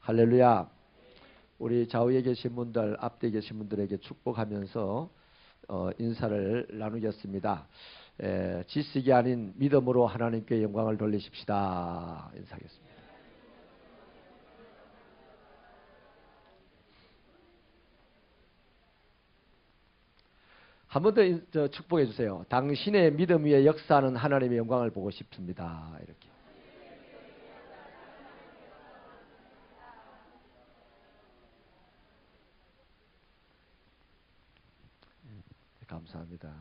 할렐루야. 우리 좌우에 계신 분들, 앞뒤에 계신 분들에게 축복하면서 인사를 나누겠습니다. 지식이 아닌 믿음으로 하나님께 영광을 돌리십시다. 인사하겠습니다. 한 번 더 축복해 주세요. 당신의 믿음 위에 역사하는 하나님의 영광을 보고 싶습니다. 이렇게. 감사합니다.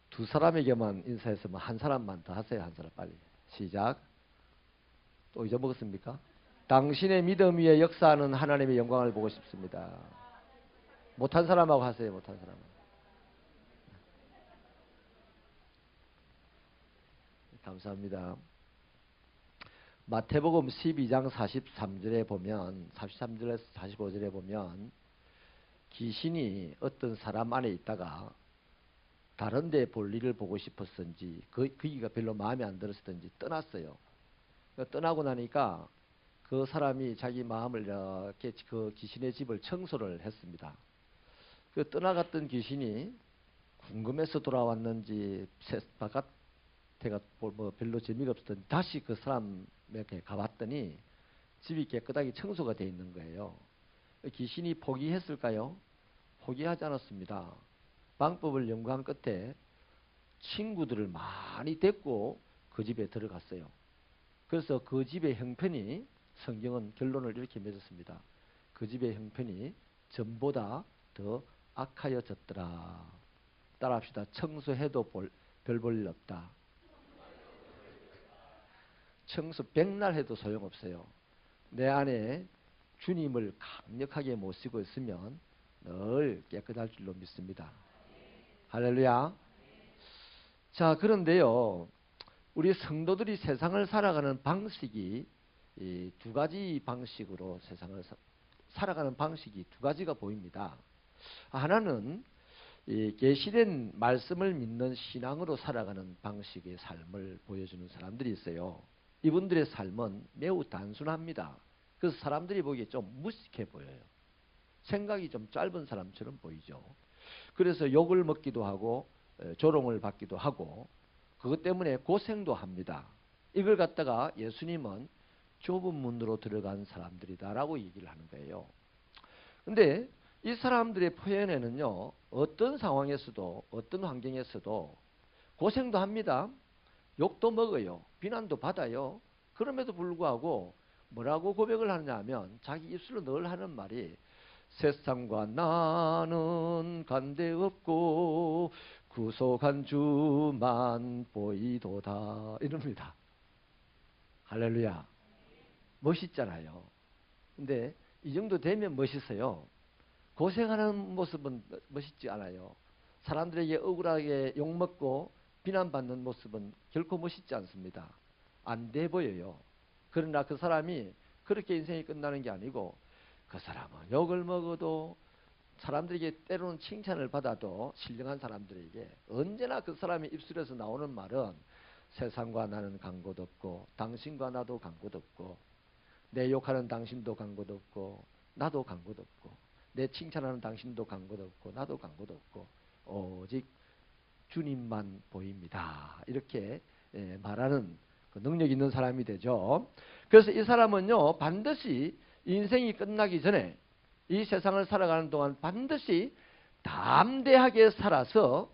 두 사람에게만 인사했으면 한 사람만 더 하세요. 한 사람 빨리. 시작. 또 잊어먹었습니까? 당신의 믿음 위에 역사하는 하나님의 영광을 보고 싶습니다. 못한 사람하고 하세요. 못한 사람하고. 감사합니다. 마태복음 12장 43절에 보면 43절에서 45절에 보면 귀신이 어떤 사람 안에 있다가 다른 데 볼일을 보고 싶었는지 거기가 별로 마음에 안 들었든지 떠났어요. 떠나고 나니까 그 사람이 자기 마음을 이렇게 그 귀신의 집을 청소를 했습니다. 그 떠나갔던 귀신이 궁금해서 돌아왔는지 바깥에가 뭐 별로 재미가 없었더니 다시 그 사람에게 가봤더니 집이 깨끗하게 청소가 되어 있는 거예요. 귀신이 포기했을까요? 포기하지 않았습니다. 방법을 연구한 끝에 친구들을 많이 데리고 그 집에 들어갔어요. 그래서 그 집의 형편이 성경은 결론을 이렇게 맺었습니다. 그 집의 형편이 전보다 더 악하여졌더라. 따라합시다. 청소해도 별 볼 일 없다. 청소 백날 해도 소용없어요. 내 안에 주님을 강력하게 모시고 있으면 늘 깨끗할 줄로 믿습니다. 할렐루야. 자, 그런데요, 우리 성도들이 세상을 살아가는 방식이 이 두 가지 방식으로 세상을 살아가는 방식이 두 가지가 보입니다. 하나는 이 계시된 말씀을 믿는 신앙으로 살아가는 방식의 삶을 보여주는 사람들이 있어요. 이분들의 삶은 매우 단순합니다. 그래서 사람들이 보기에 좀 무식해 보여요. 생각이 좀 짧은 사람처럼 보이죠. 그래서 욕을 먹기도 하고 조롱을 받기도 하고 그것 때문에 고생도 합니다. 이걸 갖다가 예수님은 좁은 문으로 들어간 사람들이다라고 얘기를 하는 거예요. 근데 이 사람들의 표현에는요, 어떤 상황에서도 어떤 환경에서도 고생도 합니다. 욕도 먹어요. 비난도 받아요. 그럼에도 불구하고 뭐라고 고백을 하느냐 하면 자기 입술로 늘 하는 말이 세상과 나는 간데없고 구속한 주만 보이도다 이럽니다. 할렐루야. 멋있잖아요. 근데 이 정도 되면 멋있어요. 고생하는 모습은 멋있지 않아요. 사람들에게 억울하게 욕먹고 비난받는 모습은 결코 멋있지 않습니다. 안 돼 보여요. 그러나 그 사람이 그렇게 인생이 끝나는 게 아니고 그 사람은 욕을 먹어도 사람들에게 때로는 칭찬을 받아도 신령한 사람들에게 언제나 그 사람의 입술에서 나오는 말은 세상과 나는 간 곳 없고 당신과 나도 간 곳 없고 내 욕하는 당신도 간 곳 없고 나도 간 곳 없고 내 칭찬하는 당신도 간 곳 없고 나도 간 곳 없고 오직 주님만 보입니다. 이렇게 말하는 그 능력 있는 사람이 되죠. 그래서 이 사람은요, 반드시 인생이 끝나기 전에 이 세상을 살아가는 동안 반드시 담대하게 살아서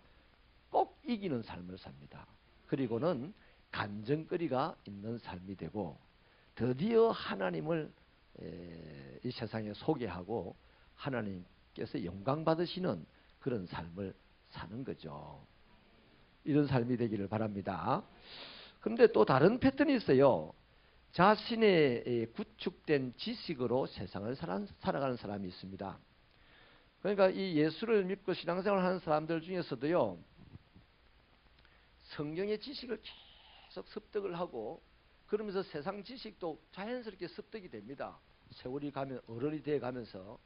꼭 이기는 삶을 삽니다. 그리고는 간증거리가 있는 삶이 되고 드디어 하나님을 이 세상에 소개하고 하나님께서 영광 받으시는 그런 삶을 사는 거죠. 이런 삶이 되기를 바랍니다. 그런데 또 다른 패턴이 있어요. 자신의 구축된 지식으로 세상을 살아가는 사람이 있습니다. 그러니까 이 예수를 믿고 신앙생활을 하는 사람들 중에서도요, 성경의 지식을 계속 습득을 하고 그러면서 세상 지식도 자연스럽게 습득이 됩니다. 세월이 가면 어른이 되어 가면서.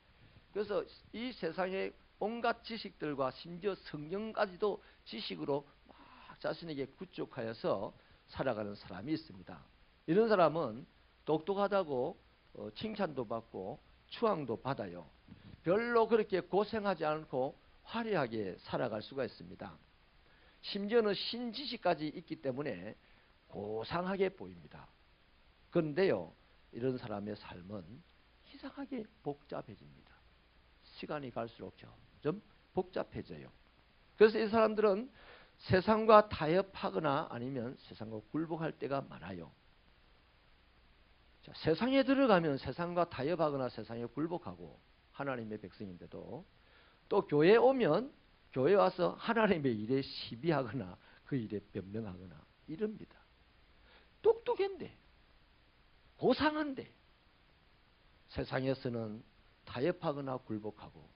그래서 이 세상의 온갖 지식들과 심지어 성경까지도 지식으로 막 자신에게 구축하여서 살아가는 사람이 있습니다. 이런 사람은 똑똑하다고 칭찬도 받고 추앙도 받아요. 별로 그렇게 고생하지 않고 화려하게 살아갈 수가 있습니다. 심지어는 신지식까지 있기 때문에 고상하게 보입니다. 그런데요, 이런 사람의 삶은 이상하게 복잡해집니다. 시간이 갈수록 점점 복잡해져요. 그래서 이 사람들은 세상과 타협하거나 아니면 세상과 굴복할 때가 많아요. 자, 세상에 들어가면 세상과 타협하거나 세상에 굴복하고 하나님의 백성인데도, 또 교회에 오면 교회에 와서 하나님의 일에 시비하거나 그 일에 변명하거나 이럽니다. 똑똑한데, 고상한데 세상에서는 타협하거나 굴복하고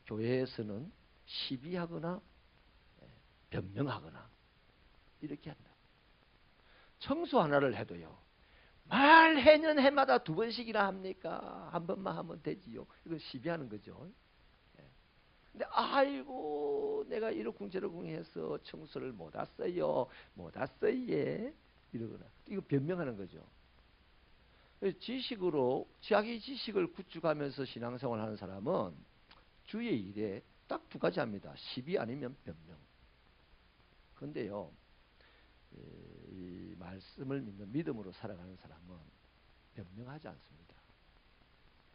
교회에서는 시비하거나 변명하거나 이렇게 한다. 청소 하나를 해도요, 말 해년 해마다 2번씩이나 합니까? 한 번만 하면 되지요. 이건 시비하는 거죠. 근데 아이고 내가 이러쿵저러쿵 해서 청소를 못 왔어요. 못 왔어요. 이러거나 이거 변명하는 거죠. 지식으로 자기 지식을 구축하면서 신앙생활 하는 사람은 주의 일에 딱 2가지 합니다. 시비 아니면 변명. 그런데요, 이 말씀을 믿는 믿음으로 살아가는 사람은 변명하지 않습니다.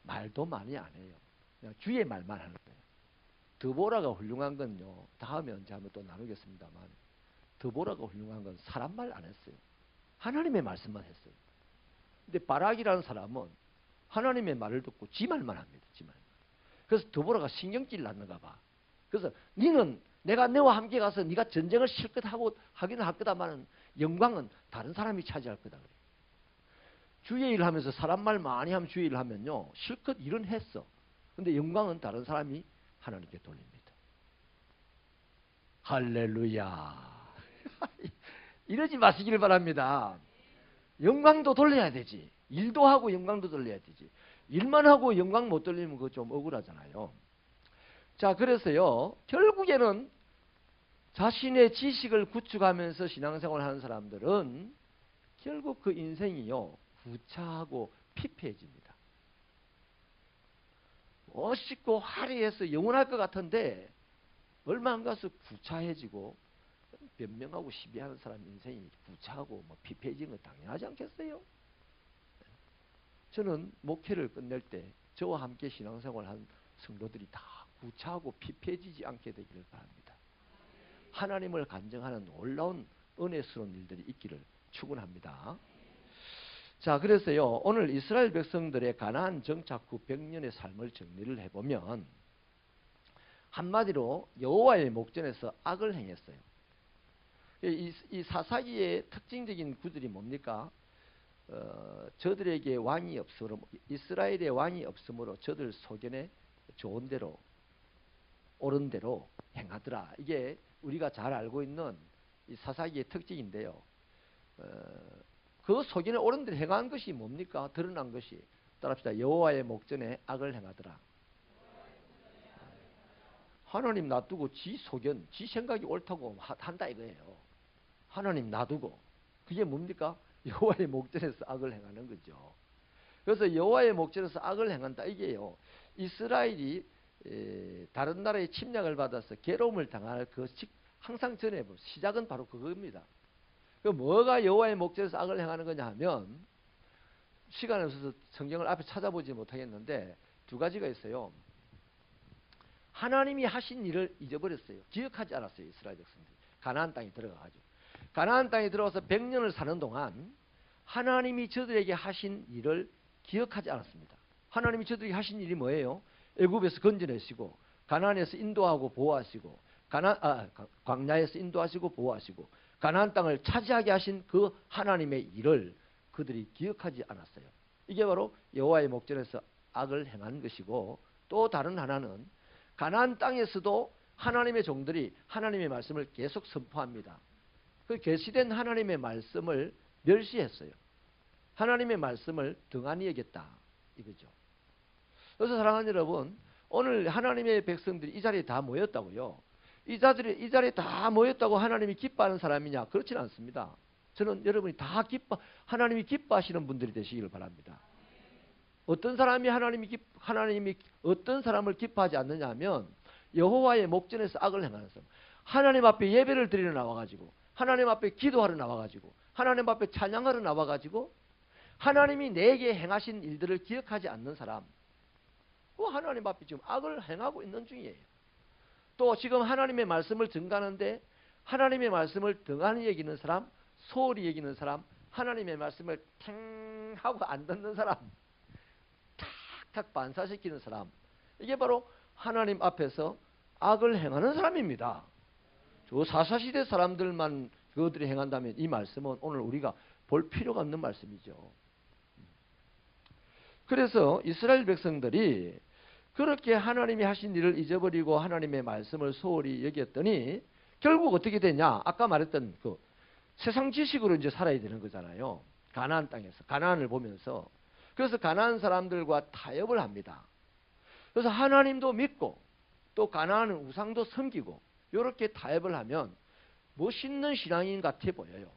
말도 많이 안 해요. 그냥 주의 말만 하는 거예요. 드보라가 훌륭한 건요, 다음에 언제 한번 또 나누겠습니다만, 드보라가 훌륭한 건 사람 말 안 했어요. 하나님의 말씀만 했어요. 근데 바락이라는 사람은 하나님의 말을 듣고 지 말만 합니다. 지 말만. 그래서 드보라가 신경질 났는가 봐. 그래서 니는 내가 너와 함께 가서 네가 전쟁을 실컷 하고 하기는 할 거다마는 영광은 다른 사람이 차지할 거다 그래. 주의 일 하면서 사람 말 많이 하면 주의 일 하면요, 실컷 일은 했어. 근데 영광은 다른 사람이 하나님께 돌립니다. 할렐루야. 이러지 마시기를 바랍니다. 영광도 돌려야 되지. 일도 하고 영광도 돌려야 되지. 일만 하고 영광 못 돌리면 그거 좀 억울하잖아요. 자, 그래서요, 결국에는 자신의 지식을 구축하면서 신앙생활을 하는 사람들은 결국 그 인생이요, 구차하고 피폐해집니다. 멋있고 화려해서 영원할 것 같은데 얼마 안 가서 구차해지고 변명하고 시비하는 사람 인생이 구차하고 피폐해지는 건 당연하지 않겠어요? 저는 목회를 끝낼 때 저와 함께 신앙생활한 성도들이 다 구차하고 피폐해지지 않게 되기를 바랍니다. 하나님을 간증하는 놀라운 은혜스러운 일들이 있기를 축원합니다. 자, 그래서요, 오늘 이스라엘 백성들의 가나안 정착 후 100년의 삶을 정리를 해보면 한마디로 여호와의 목전에서 악을 행했어요. 이 사사기의 특징적인 구절이 뭡니까? 저들에게 왕이 없으므로, 이스라엘의 왕이 없으므로 저들 소견에 좋은 대로 옳은 대로 행하더라. 이게 우리가 잘 알고 있는 이 사사기의 특징인데요. 그 소견에 옳은 대로 행한 것이 뭡니까? 드러난 것이, 따라합시다. 여호와의 목전에 악을 행하더라. 하나님 놔두고 지 소견, 지 생각이 옳다고 한다 이거예요. 하나님 놔두고. 그게 뭡니까? 여호와의 목전에서 악을 행하는 거죠. 그래서 여호와의 목전에서 악을 행한다 이게요, 이스라엘이 다른 나라의 침략을 받아서 괴로움을 당할 그 항상 전에 시작은 바로 그겁니다. 그 뭐가 여호와의 목전에서 악을 행하는 거냐 하면, 시간이 없어서 성경을 앞에 찾아보지 못하겠는데 2가지가 있어요. 하나님이 하신 일을 잊어버렸어요. 기억하지 않았어요. 이스라엘 백성들이 가나안 땅에 들어가가지고, 가나안 땅에 들어가서 100년을 사는 동안 하나님이 저들에게 하신 일을 기억하지 않았습니다. 하나님이 저들에게 하신 일이 뭐예요? 애굽에서 건져내시고, 가나안에서 인도하고 보호하시고, 광야에서 인도하시고 보호하시고, 가나안 땅을 차지하게 하신 그 하나님의 일을 그들이 기억하지 않았어요. 이게 바로 여호와의 목전에서 악을 행한 것이고, 또 다른 하나는 가나안 땅에서도 하나님의 종들이 하나님의 말씀을 계속 선포합니다. 그 계시된 하나님의 말씀을 멸시했어요. 하나님의 말씀을 등한히 여겼다 이거죠. 그래서 사랑하는 여러분, 오늘 하나님의 백성들이 이 자리에 다 모였다고요. 이 자리에 다 모였다고 하나님이 기뻐하는 사람이냐? 그렇지는 않습니다. 저는 여러분이 다 하나님이 기뻐하시는 분들이 되시기를 바랍니다. 어떤 사람이 하나님이 어떤 사람을 기뻐하지 않느냐 하면 여호와의 목전에서 악을 행하는 사람. 하나님 앞에 예배를 드리러 나와가지고, 하나님 앞에 기도하러 나와가지고, 하나님 앞에 찬양하러 나와가지고, 하나님이 내게 행하신 일들을 기억하지 않는 사람, 그 하나님 앞에 지금 악을 행하고 있는 중이에요. 또 지금 하나님의 말씀을 증가하는데 하나님의 말씀을 등한히 여기는 사람, 소홀히 여기는 사람, 하나님의 말씀을 탱 하고 안 듣는 사람, 탁탁 반사시키는 사람, 이게 바로 하나님 앞에서 악을 행하는 사람입니다. 저 사사시대 사람들만 그들이 행한다면 이 말씀은 오늘 우리가 볼 필요가 없는 말씀이죠. 그래서 이스라엘 백성들이 그렇게 하나님이 하신 일을 잊어버리고 하나님의 말씀을 소홀히 여겼더니 결국 어떻게 되냐? 아까 말했던 그 세상 지식으로 이제 살아야 되는 거잖아요. 가나안 땅에서, 가나안을 보면서. 그래서 가나안 사람들과 타협을 합니다. 그래서 하나님도 믿고 또 가나안은 우상도 섬기고 이렇게 타협을 하면 멋있는 신앙인 같아 보여요.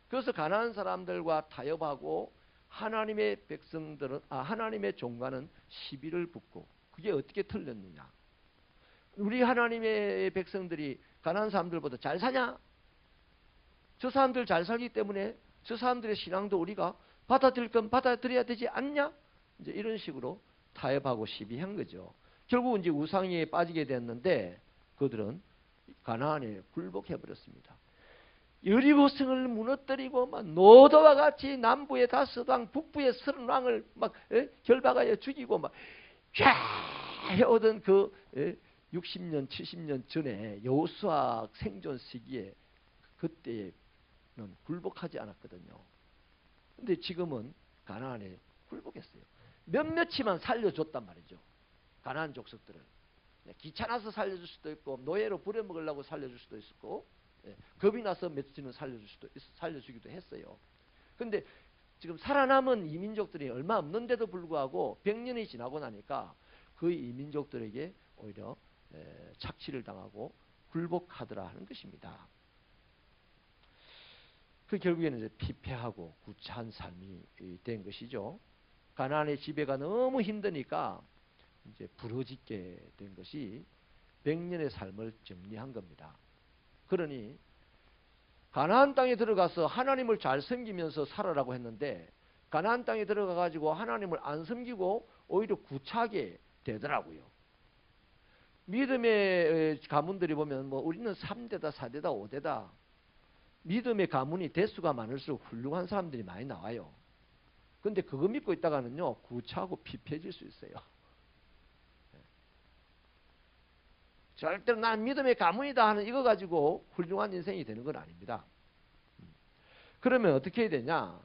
그래서 가나안 사람들과 타협하고 하나님의 백성들은, 하나님의 종과는 시비를 붙고, 그게 어떻게 틀렸느냐? 우리 하나님의 백성들이 가나안 사람들보다 잘 사냐? 저 사람들 잘 살기 때문에 저 사람들의 신앙도 우리가 받아들일 건 받아들여야 되지 않냐? 이제 이런 식으로 타협하고 시비한 거죠. 결국 이제 우상에 빠지게 됐는데 그들은 가나안에 굴복해 버렸습니다. 여리고성을 무너뜨리고 막 노도와 같이 남부의 다스왕, 북부의 서른 왕을 막 결박하여 죽이고 막 해오던 그 60년, 70년 전에 여호수아 생존 시기에 그때는 굴복하지 않았거든요. 근데 지금은 가나안에 굴복했어요. 몇몇이만 살려줬단 말이죠. 가나안 족속들을. 귀찮아서 살려줄 수도 있고, 노예로 부려먹으려고 살려줄 수도 있었고, 겁이 나서 며칠은 살려주기도 했어요. 근데 지금 살아남은 이민족들이 얼마 없는데도 불구하고 100년이 지나고 나니까 그 이민족들에게 오히려 착취를 당하고 굴복하더라 하는 것입니다. 그 결국에는 이제 피폐하고 구차한 삶이 된 것이죠. 가나안의 지배가 너무 힘드니까 이제 부러지게 된 것이 100년의 삶을 정리한 겁니다. 그러니 가나안 땅에 들어가서 하나님을 잘 섬기면서 살아라고 했는데 가나안 땅에 들어가 가지고 하나님을 안 섬기고 오히려 구차하게 되더라고요. 믿음의 가문들이 보면 뭐 우리는 3대다 4대다 5대다 믿음의 가문이 대수가 많을수록 훌륭한 사람들이 많이 나와요. 근데 그거 믿고 있다가는요 구차하고 피폐해질 수 있어요. 절대로 난 믿음의 가문이다 하는 이거 가지고 훌륭한 인생이 되는 건 아닙니다. 그러면 어떻게 해야 되냐?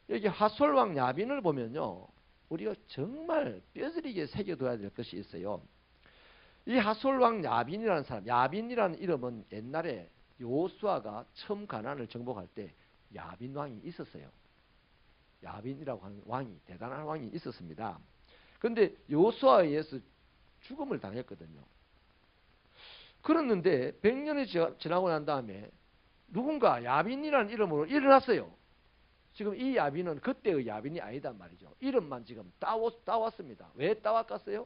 여기 핫솔왕 야빈을 보면요. 우리가 정말 뼈저리게 새겨둬야 될 것이 있어요. 이 핫솔왕 야빈이라는 사람, 야빈이라는 이름은 옛날에 여호수아가 처음 가나안을 정복할 때 야빈 왕이 있었어요. 야빈이라고 하는 왕이, 대단한 왕이 있었습니다. 그런데 여호수아에 의해서 죽음을 당했거든요. 그랬는데 100년이 지나고 난 다음에 누군가 야빈이라는 이름으로 일어났어요. 지금 이 야빈은 그때의 야빈이 아니단 말이죠. 이름만 지금 따왔습니다. 왜 따왔겠어요?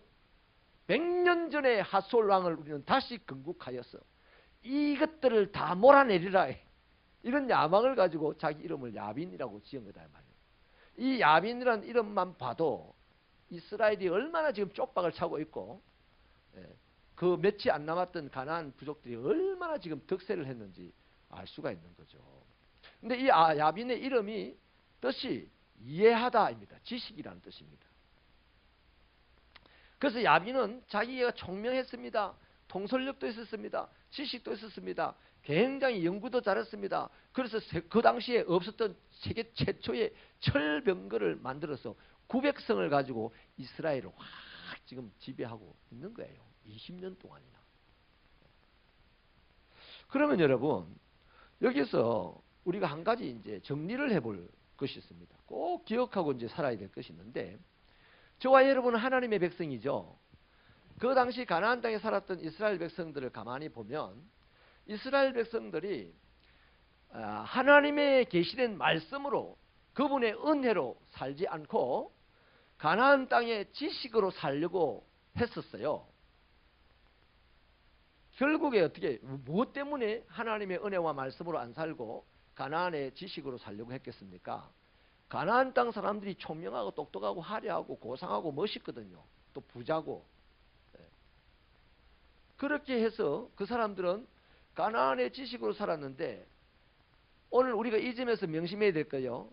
100년 전에 핫솔 왕을 우리는 다시 건국하였어. 이것들을 다 몰아내리라. 이런 야망을 가지고 자기 이름을 야빈이라고 지은 거다 말이에요. 이 야빈이라는 이름만 봐도 이스라엘이 얼마나 지금 쪽박을 차고 있고 그 며칠 안 남았던 가나안 부족들이 얼마나 지금 득세를 했는지 알 수가 있는 거죠. 근데 이 야빈의 이름이 뜻이 이해하다입니다. 지식이라는 뜻입니다. 그래서 야빈은 자기가 총명했습니다. 통솔력도 있었습니다. 지식도 있었습니다. 굉장히 연구도 잘했습니다. 그래서 그 당시에 없었던 세계 최초의 철병거를 만들어서 900성을 가지고 이스라엘을 확 지금 지배하고 있는 거예요. 20년 동안이나. 그러면 여러분 여기서 우리가 한 가지 이제 정리를 해볼 것이 있습니다. 꼭 기억하고 이제 살아야 될 것이 있는데, 저와 여러분은 하나님의 백성이죠. 그 당시 가나안 땅에 살았던 이스라엘 백성들을 가만히 보면 이스라엘 백성들이 하나님의 계시된 말씀으로 그분의 은혜로 살지 않고 가나안 땅에 지식으로 살려고 했었어요. 결국에 어떻게 무엇 때문에 하나님의 은혜와 말씀으로 안 살고 가나안의 지식으로 살려고 했겠습니까? 가나안 땅 사람들이 총명하고 똑똑하고 화려하고 고상하고 멋있거든요. 또 부자고. 그렇게 해서 그 사람들은 가나안의 지식으로 살았는데, 오늘 우리가 이 점에서 명심해야 될 거요.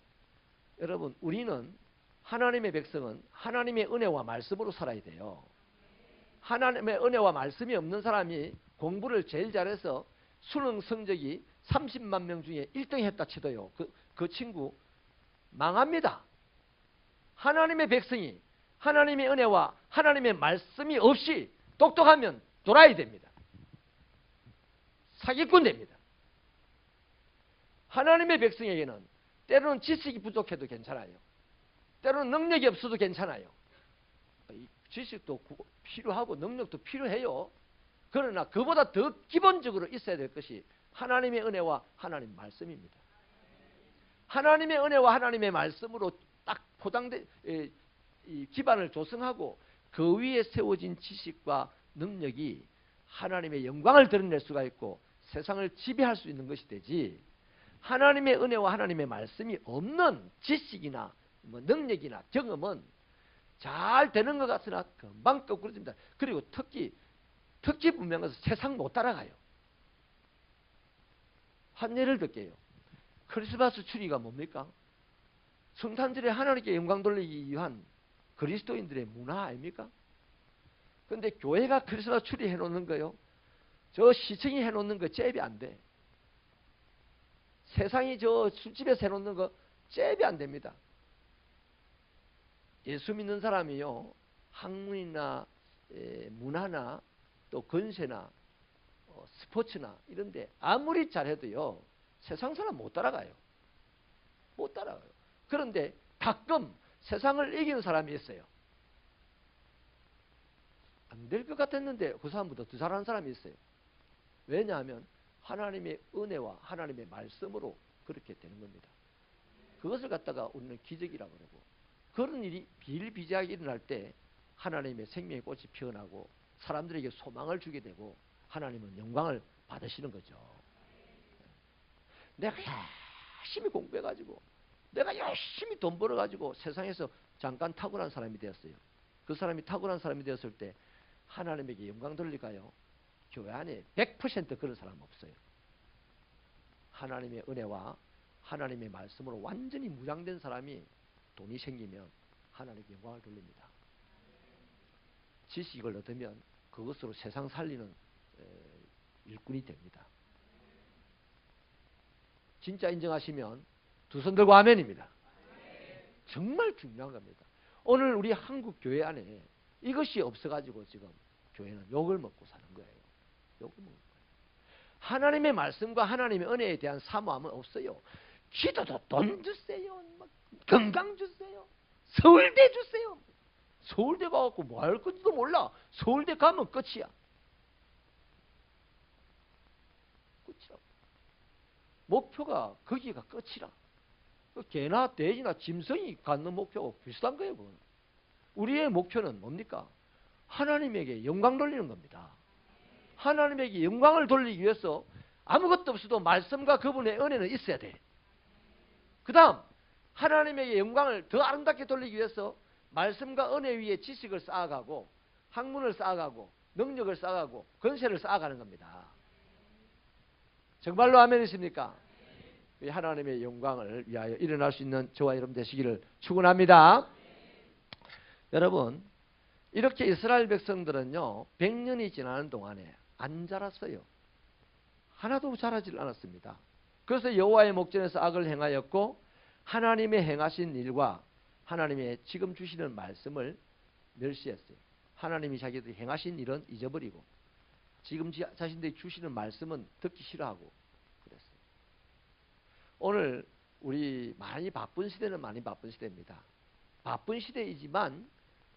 여러분, 우리는, 하나님의 백성은 하나님의 은혜와 말씀으로 살아야 돼요. 하나님의 은혜와 말씀이 없는 사람이 공부를 제일 잘해서 수능 성적이 30만 명 중에 1등 했다 치도요, 그 친구 망합니다. 하나님의 백성이 하나님의 은혜와 하나님의 말씀이 없이 똑똑하면 돌아야 됩니다. 사기꾼 됩니다. 하나님의 백성에게는 때로는 지식이 부족해도 괜찮아요. 때로는 능력이 없어도 괜찮아요. 지식도 필요하고 능력도 필요해요. 그러나 그보다 더 기본적으로 있어야 될 것이 하나님의 은혜와 하나님의 말씀입니다. 하나님의 은혜와 하나님의 말씀으로 딱 포장된 기반을 조성하고 그 위에 세워진 지식과 능력이 하나님의 영광을 드러낼 수가 있고 세상을 지배할 수 있는 것이 되지, 하나님의 은혜와 하나님의 말씀이 없는 지식이나 능력이나 경험은 잘 되는 것 같으나 금방 거꾸로집니다. 그리고 특히 분명해서 세상 못 따라가요. 한 예를 들게요. 크리스마스 추리가 뭡니까? 성탄절에 하나님께 영광 돌리기 위한 그리스도인들의 문화 아닙니까? 그런데 교회가 크리스마스 추리 해놓는 거요, 저 시청이 해놓는 거 잽이 안 돼. 세상이 저 술집에서 해놓는 거 잽이 안 됩니다. 예수 믿는 사람이요, 학문이나 문화나 또 건세나 스포츠나 이런데 아무리 잘해도요, 세상 사람 못 따라가요. 못 따라가요. 그런데 가끔 세상을 이기는 사람이 있어요. 안 될 것 같았는데 그 사람보다 더 잘하는 사람이 있어요. 왜냐하면 하나님의 은혜와 하나님의 말씀으로 그렇게 되는 겁니다. 그것을 갖다가 우리는 기적이라고 그러고, 그런 일이 비일비재하게 일어날 때 하나님의 생명의 꽃이 피어나고 사람들에게 소망을 주게 되고 하나님은 영광을 받으시는 거죠. 내가 열심히 공부해가지고 내가 열심히 돈 벌어가지고 세상에서 잠깐 탁월한 사람이 되었어요. 그 사람이 탁월한 사람이 되었을 때 하나님에게 영광 돌릴까요? 교회 안에 100% 그런 사람 없어요. 하나님의 은혜와 하나님의 말씀으로 완전히 무장된 사람이 돈이 생기면 하나님께 영광을 돌립니다. 지식을 얻으면 그것으로 세상 살리는 일꾼이 됩니다. 진짜 인정하시면 두 손 들고 아멘입니다. 정말 중요한 겁니다. 오늘 우리 한국 교회 안에 이것이 없어가지고 지금 교회는 욕을 먹고 사는 거예요. 욕을 먹는 거예요. 하나님의 말씀과 하나님의 은혜에 대한 사모함은 없어요. 기도도 돈 주세요, 건강 주세요, 서울대 주세요. 서울대 가갖고 뭐 할 건지도 몰라. 서울대 가면 끝이야. 끝이라고. 목표가 거기가 끝이라. 개나 돼지나 짐승이 갖는 목표하고 비슷한 거예요. 그건. 우리의 목표는 뭡니까? 하나님에게 영광 돌리는 겁니다. 하나님에게 영광을 돌리기 위해서 아무것도 없어도 말씀과 그분의 은혜는 있어야 돼. 그 다음 하나님에게 영광을 더 아름답게 돌리기 위해서 말씀과 은혜 위에 지식을 쌓아가고 학문을 쌓아가고 능력을 쌓아가고 권세를 쌓아가는 겁니다. 정말로 아멘이십니까? 하나님의 영광을 위하여 일어날 수 있는 저와 여러분 되시기를 축원합니다. 여러분, 이렇게 이스라엘 백성들은요 100년이 지나는 동안에 안 자랐어요. 하나도 자라질 않았습니다. 그래서 여호와의 목전에서 악을 행하였고 하나님의 행하신 일과 하나님의 지금 주시는 말씀을 멸시했어요. 하나님이 자기들이 행하신 일은 잊어버리고 지금 자신들이 주시는 말씀은 듣기 싫어하고 그랬어요. 오늘 우리 많이 바쁜 시대는 많이 바쁜 시대입니다. 바쁜 시대이지만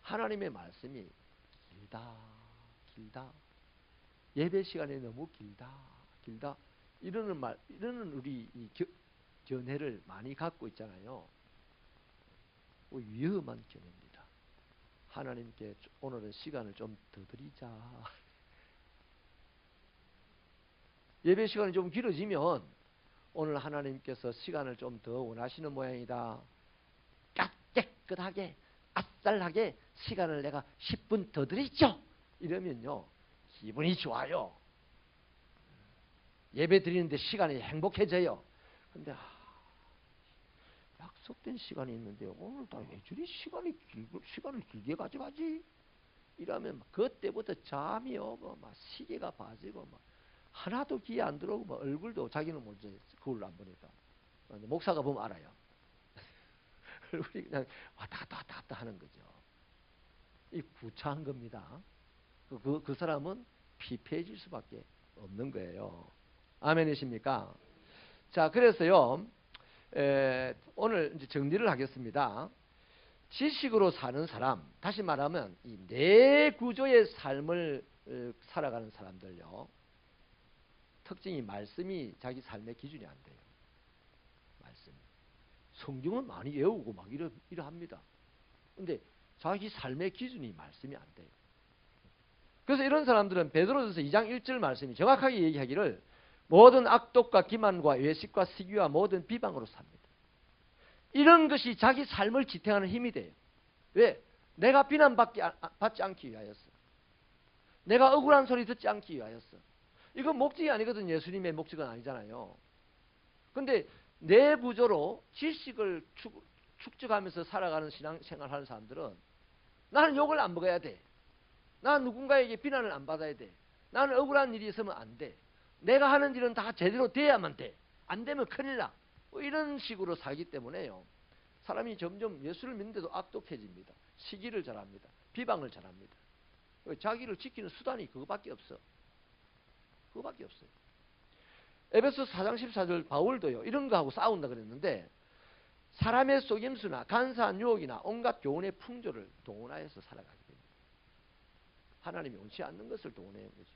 하나님의 말씀이 길다. 예배 시간이 너무 길다. 이러는 우리 이 견해를 많이 갖고 있잖아요. 위험한 견해입니다. 하나님께 오늘은 시간을 좀 더 드리자. 예배 시간이 좀 길어지면 오늘 하나님께서 시간을 좀 더 원하시는 모양이다. 깨끗하게 아쌀하게 시간을 내가 10분 더 드리죠. 이러면요 기분이 좋아요. 예배 드리는데 시간이 행복해져요. 근데 약속된 시간이 있는데 오늘 다 왜 저리 시간을 길게 가져가지? 이러면 그때부터 잠이 오고 막 시계가 빠지고 막 하나도 귀에 안 들어오고 막 얼굴도 자기는 먼저 거울로 안 보니까 목사가 보면 알아요. 얼굴이 그냥 왔다 갔다 하는 거죠. 이 구차한 겁니다. 그 사람은 피폐해질 수밖에 없는 거예요. 아멘이십니까? 자, 그래서요 오늘 이제 정리를 하겠습니다. 지식으로 사는 사람, 다시 말하면 이 내구조의 삶을 살아가는 사람들요, 특징이 말씀이 자기 삶의 기준이 안 돼요. 말씀. 성경은 많이 외우고 막 이러합니다. 근데 자기 삶의 기준이 말씀이 안 돼요. 그래서 이런 사람들은 베드로전서 2장 1절 말씀이 정확하게 얘기하기를 모든 악독과 기만과 외식과 시기와 모든 비방으로 삽니다. 이런 것이 자기 삶을 지탱하는 힘이 돼요. 왜? 내가 비난받지 않기 위하여서. 내가 억울한 소리 듣지 않기 위하여서. 이건 목적이 아니거든요. 예수님의 목적은 아니잖아요. 근데 내부적으로 지식을 축적하면서 살아가는 신앙생활을 하는 사람들은 나는 욕을 안 먹어야 돼. 나는 누군가에게 비난을 안 받아야 돼. 나는 억울한 일이 있으면 안 돼. 내가 하는 일은 다 제대로 돼야만 돼. 안 되면 큰일 나. 이런 식으로 살기 때문에요. 사람이 점점 예수를 믿는데도 악독해집니다. 시기를 잘합니다. 비방을 잘합니다. 자기를 지키는 수단이 그거밖에 없어. 그거밖에 없어요. 에베소 4장 14절 바울도요, 이런 거하고 싸운다 그랬는데, 사람의 속임수나 간사한 유혹이나 온갖 교훈의 풍조를 동원하여서 살아가게 됩니다. 하나님이 원치 않는 것을 동원하는 거죠.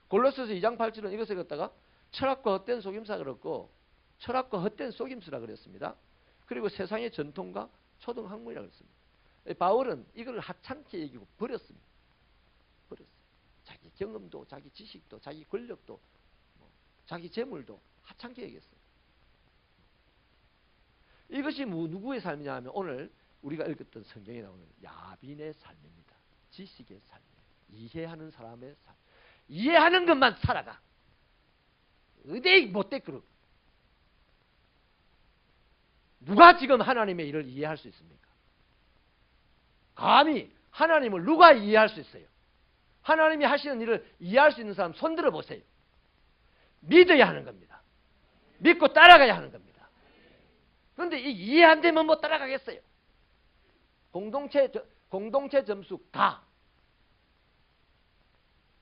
골로새서 2장 8절은 이것을 갖다가 철학과 헛된 속임수라 그랬고, 철학과 헛된 속임수라 그랬습니다. 그리고 세상의 전통과 초등학문이라 그랬습니다. 바울은 이걸 하찮게 얘기고 버렸습니다. 버렸어요. 자기 경험도, 자기 지식도, 자기 권력도, 자기 재물도 하찮게 얘기했어요. 이것이 누구의 삶이냐 하면 오늘 우리가 읽었던 성경에 나오는 야빈의 삶입니다. 지식의 삶이에요. 이해하는 사람의 삶. 이해하는 것만 살아가. 의대익 못되그러. 누가 지금 하나님의 일을 이해할 수 있습니까? 감히 하나님을 누가 이해할 수 있어요? 하나님이 하시는 일을 이해할 수 있는 사람 손들어 보세요. 믿어야 하는 겁니다. 믿고 따라가야 하는 겁니다. 그런데 이해 안 되면 못 따라가겠어요. 공동체 점수 다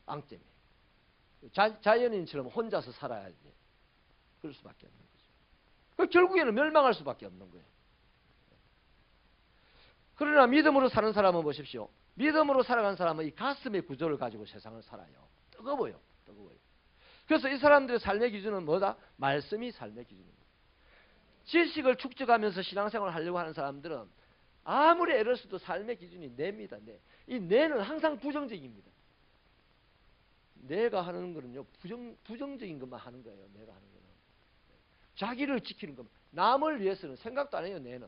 앙점이에요. 자연인처럼 혼자서 살아야 돼. 그럴 수밖에 없는 거죠. 결국에는 멸망할 수밖에 없는 거예요. 그러나 믿음으로 사는 사람은 보십시오. 믿음으로 살아간 사람은 이 가슴의 구조를 가지고 세상을 살아요. 뜨거워요. 뜨거워요. 그래서 이 사람들의 삶의 기준은 뭐다? 말씀이 삶의 기준입니다. 지식을 축적하면서 신앙생활을 하려고 하는 사람들은 아무리 애를 써도 삶의 기준이 뇌입니다. 뇌. 이 뇌는 항상 부정적입니다. 내가 하는 거는요, 부정적인 것만 하는 거예요. 내가 하는 거는. 자기를 지키는 것만. 남을 위해서는 생각도 안 해요, 뇌는.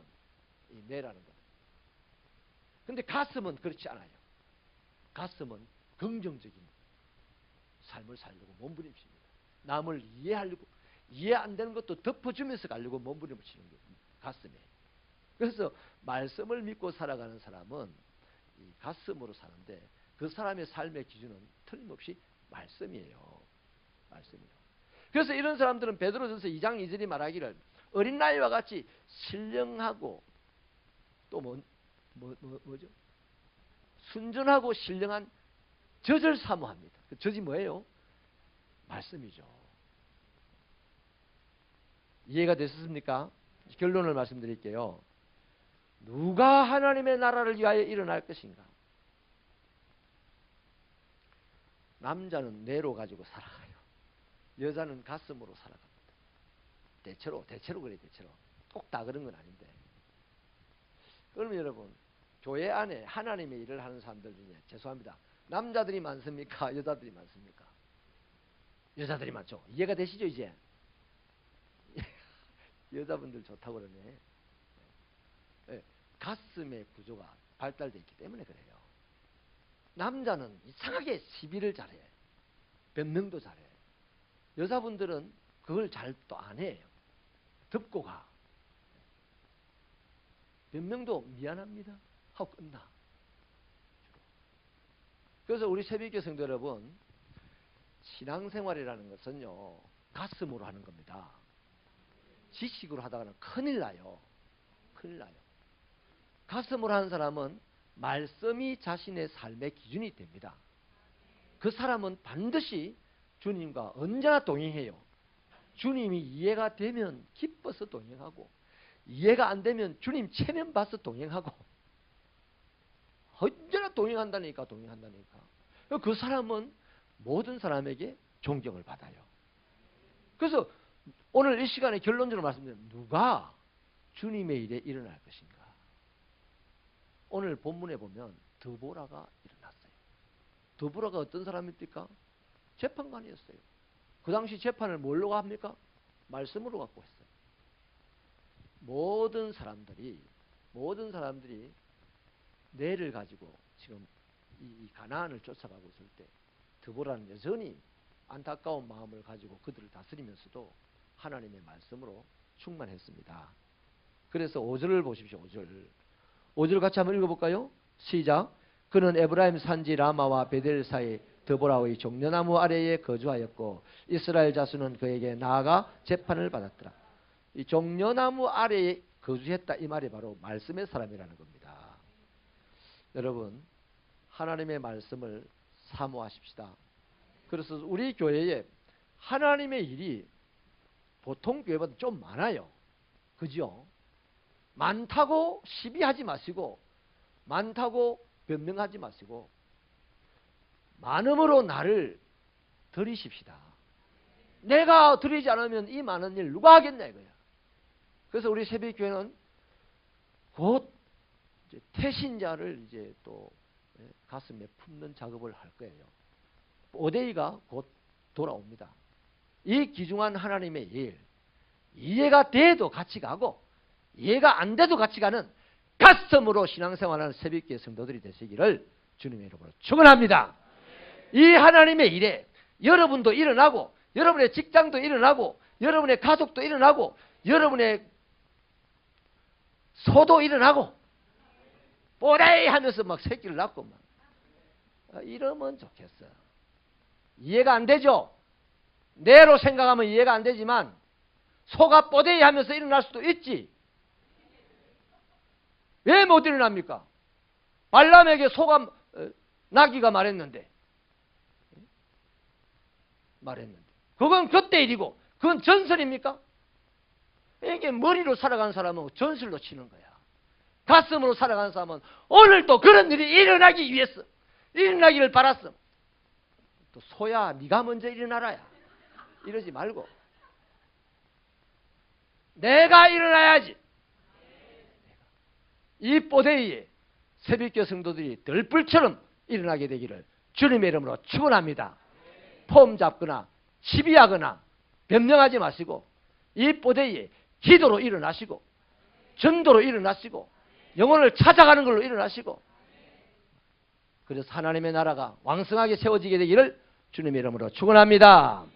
이 뇌라는 것. 근데 가슴은 그렇지 않아요. 가슴은 긍정적인 삶을 살려고 몸부림칩니다. 남을 이해하려고, 이해 안 되는 것도 덮어주면서 가려고 몸부림을 치는 거예요. 가슴에. 그래서 말씀을 믿고 살아가는 사람은 이 가슴으로 사는데 그 사람의 삶의 기준은 틀림없이 말씀이에요. 말씀이에요. 그래서 이런 사람들은 베드로전서 2장 2절이 말하기를 어린 나이와 같이 신령하고 또 뭐죠? 순전하고 신령한 젖을 사모합니다. 그 젖이 뭐예요? 말씀이죠. 이해가 되셨습니까? 결론을 말씀드릴게요. 누가 하나님의 나라를 위하여 일어날 것인가? 남자는 뇌로 가지고 살아가요. 여자는 가슴으로 살아갑니다. 대체로 그래요. 대체로. 꼭 다 그런 건 아닌데. 그러면 여러분, 교회 안에 하나님의 일을 하는 사람들 중에 죄송합니다. 남자들이 많습니까? 여자들이 많습니까? 여자들이 많죠. 이해가 되시죠 이제? 여자분들 좋다고 그러네. 네, 가슴의 구조가 발달되어 있기 때문에 그래요. 남자는 이상하게 시비를 잘해. 변명도 잘해. 여자분들은 그걸 잘 또 안 해요. 덮고 가. 변명도 미안합니다 하고 끝나. 그래서 우리 새벽교 성도 여러분, 신앙생활이라는 것은요 가슴으로 하는 겁니다. 지식으로 하다가는 큰일 나요. 큰일 나요. 가슴으로 하는 사람은 말씀이 자신의 삶의 기준이 됩니다. 그 사람은 반드시 주님과 언제나 동행해요. 주님이 이해가 되면 기뻐서 동행하고, 이해가 안 되면 주님 체면 봐서 동행하고, 언제나 동행한다니까. 그 사람은 모든 사람에게 존경을 받아요. 그래서 오늘 이 시간에 결론적으로 말씀드리면, 누가 주님의 일에 일어날 것인가? 오늘 본문에 보면 드보라가 일어났어요. 드보라가 어떤 사람입니까? 재판관이었어요. 그 당시 재판을 뭘로 합니까? 말씀으로 갖고 했어요. 모든 사람들이 뇌를 가지고 지금 이 가나안을 쫓아가고 있을 때 드보라는 여전히 안타까운 마음을 가지고 그들을 다스리면서도 하나님의 말씀으로 충만했습니다. 그래서 5절을 보십시오. 5절 같이 한번 읽어볼까요? 시작. 그는 에브라임 산지 라마와 베델 사이 드보라의 종려나무 아래에 거주하였고 이스라엘 자손은 그에게 나아가 재판을 받았더라. 이 종려나무 아래에 거주했다 이 말이 바로 말씀의 사람이라는 겁니다. 여러분, 하나님의 말씀을 사모하십시다. 그래서 우리 교회에 하나님의 일이 보통 교회보다 좀 많아요. 그죠? 많다고 시비하지 마시고, 많다고 변명하지 마시고, 많음으로 나를 드리십시다. 내가 드리지 않으면 이 많은 일 누가 하겠냐 이거야. 그래서 우리 새벽교회는 곧 이제 태신자를 이제 또 가슴에 품는 작업을 할 거예요. 오데이가 곧 돌아옵니다. 이 귀중한 하나님의 일, 이해가 돼도 같이 가고 이해가 안 돼도 같이 가는 가슴으로 신앙생활하는 새벽교회 성도들이 되시기를 주님의 이름으로 축원합니다. 이 하나님의 일에 여러분도 일어나고, 여러분의 직장도 일어나고, 여러분의 가족도 일어나고, 여러분의 소도 일어나고, 뽀레이 하면서 막 새끼를 낳고 막 이러면 좋겠어요. 이해가 안 되죠? 내로 생각하면 이해가 안 되지만 소가 뽀데이 하면서 일어날 수도 있지. 왜 못 일어납니까? 발람에게 소가 나귀가 말했는데 그건 그때 일이고 그건 전설입니까? 이게 머리로 살아가는 사람은 전설로 치는 거야. 가슴으로 살아가는 사람은 오늘도 그런 일이 일어나기 위해서, 일어나기를 바랐어. 또 소야 네가 먼저 일어나라야 이러지 말고 내가 일어나야지. 이 뽀데이에 새벽교 성도들이 들불처럼 일어나게 되기를 주님의 이름으로 축원합니다. 폼 잡거나 시비하거나 변명하지 마시고 이 뽀데이에 기도로 일어나시고 전도로 일어나시고 영혼을 찾아가는 걸로 일어나시고, 그래서 하나님의 나라가 왕성하게 세워지게 되기를 주님의 이름으로 축원합니다.